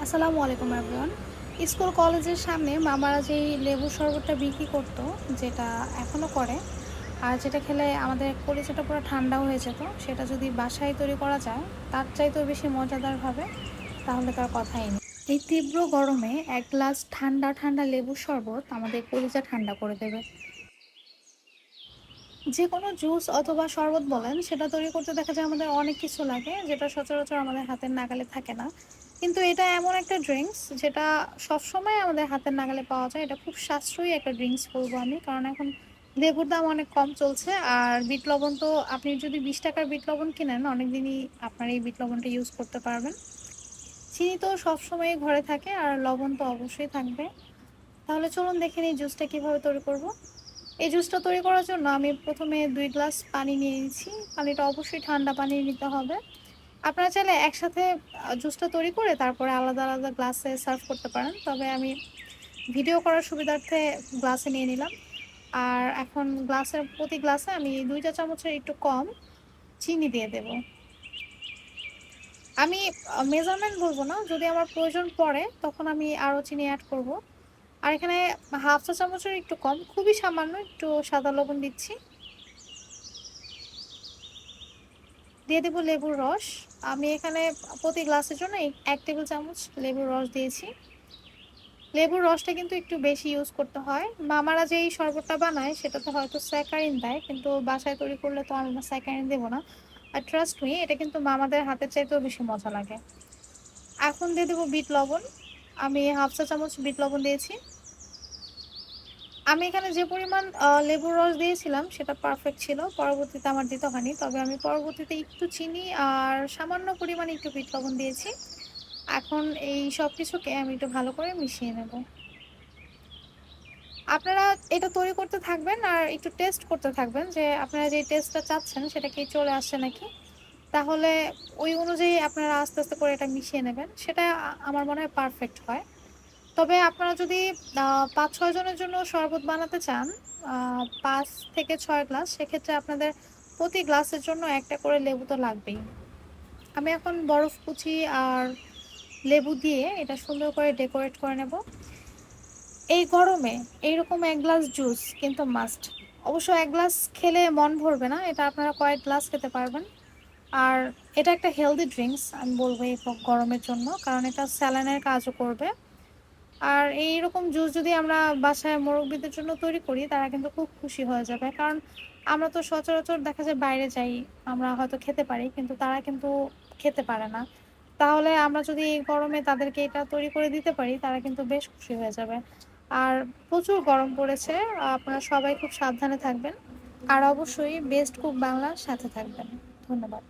আসসালামু আলাইকুম everyone. School কলেজের সামনে মামারা যেই লেবুর শরবতটা বিক্রি করতো, যেটা এখনও করে, আর যেটা খেলে আমাদের কলিজাটা পুরো ঠান্ডা হয়ে যেত, সেটা যদি বাসায় তৈরি করা যায় তার চাইতেও বেশি মজাদার হবে, তাহলে তার কথাই নেই। এই তীব্র গরমে এক গ্লাস ঠান্ডা ঠান্ডা লেবুর শরবত আমাদের কলিজা ঠান্ডা করে দেবে। যে কোনো জুস অথবা শরবত বলেন, সেটা তৈরি করতে দেখা যায় আমাদের অনেক কিছু লাগে, যেটা সচরাচর আমাদের হাতের নাগালে থাকে না। কিন্তু এটা এমন একটা ড্রিঙ্কস যেটা সবসময় আমাদের হাতের নাগালে পাওয়া যায়। এটা খুব সাশ্রয়ী একটা ড্রিঙ্কস বলবো আমি, কারণ এখন লেবুর দাম অনেক কম চলছে। আর বিট লবণ তো আপনি যদি 20 টাকার বিট লবণ কিনেন, অনেকদিনই আপনার এই বিট লবণটা ইউজ করতে পারবেন। চিনি তো সবসময় ঘরে থাকে, আর লবণ তো অবশ্যই থাকবে। তাহলে চলুন দেখে নিই জুসটা কিভাবে তৈরি করব। এই জুসটা তৈরি করার জন্য আমি প্রথমে 2 গ্লাস পানি নিয়ে নিচ্ছি। পানিটা অবশ্যই ঠান্ডা পানি নিতে হবে। আপনারা চাইলে একসাথে জুসটা তৈরি করে তারপরে আলাদা আলাদা গ্লাসে সার্ভ করতে পারেন, তবে আমি ভিডিও করার সুবিধার্থে গ্লাসে নিয়ে নিলাম। আর এখন প্রতি গ্লাসে আমি 2 চা চামচের একটু কম চিনি দিয়ে দেব। আমি মেজারমেন্ট বলবো না, যদি আমার প্রয়োজন পড়ে তখন আমি আরও চিনি অ্যাড করব। আর এখানে হাফ 1/2 চামচের একটু কম, খুবই সামান্য একটু সাদা লবণ দিচ্ছি। দিয়ে দেবো লেবুর রস। আমি এখানে প্রতি গ্লাসের জন্য 1 টেবিল চামচ লেবুর রস দিয়েছি। লেবুর রসটা কিন্তু একটু বেশি ইউজ করতে হয়। মামারা যেই শরবতটা বানায় সেটাতে হয়তো স্যাকারিন দেয়, কিন্তু বাসায় তৈরি করলে তো আমরা স্যাকারিন দেবো না। আর ট্রাস্ট মি, এটা কিন্তু মামাদের হাতের চাইতেও বেশি মজা লাগে। এখন দিয়ে দেবো বিট লবণ। আমি হাফ 1/2 চামচ বিট লবণ দিয়েছি। আমি এখানে যে পরিমাণ লেবুর রস দিয়েছিলাম সেটা পারফেক্ট ছিল, পরবর্তীতে আমার দিতে হয়নি। তবে আমি পরবর্তীতে একটু চিনি আর সামান্য পরিমাণে একটু বিট লবণ দিয়েছি। এখন এই সব কিছুকে আমি একটু ভালো করে মিশিয়ে নেব। আপনারা এটা তৈরি করতে থাকবেন আর একটু টেস্ট করতে থাকবেন যে আপনারা যে টেস্টটা চাচ্ছেন সেটা কি চলে আসছে নাকি। তাহলে ওই অনুযায়ী আপনারা আস্তে আস্তে করে এটা মিশিয়ে নেবেন, সেটা আমার মনে হয় পারফেক্ট হয়। তবে আপনারা যদি 5-6 জনের জন্য শরবত বানাতে চান, 5 থেকে 6 গ্লাস, সেক্ষেত্রে আপনাদের প্রতি গ্লাসের জন্য একটা করে লেবু তো লাগবেই। আমি এখন বরফ কুচি আর লেবু দিয়ে এটা সুন্দর করে ডেকোরেট করে নেব। এই গরমে এইরকম এক গ্লাস জুস কিন্তু মাস্ট। অবশ্য এক গ্লাস খেলে মন ভরবে না, এটা আপনারা কয়েক গ্লাস খেতে পারবেন। আর এটা একটা হেলদি ড্রিঙ্কস আমি বলবো এই গরমের জন্য, কারণ এটা স্যালাইনের কাজও করবে। আর এইরকম জুস যদি আমরা বাসায় মুরব্বিদের জন্য তৈরি করি, তারা কিন্তু খুব খুশি হয়ে যাবে। কারণ আমরা তো সচরাচর দেখা যায় বাইরে যাই, আমরা হয়তো খেতে পারি কিন্তু তারা কিন্তু খেতে পারে না। তাহলে আমরা যদি এই গরমে তাদেরকে এটা তৈরি করে দিতে পারি, তারা কিন্তু বেশ খুশি হয়ে যাবে। আর প্রচুর গরম পড়েছে, আপনারা সবাই খুব সাবধানে থাকবেন। আর অবশ্যই বেস্ট কুক বাংলার সাথে থাকবেন। ধন্যবাদ।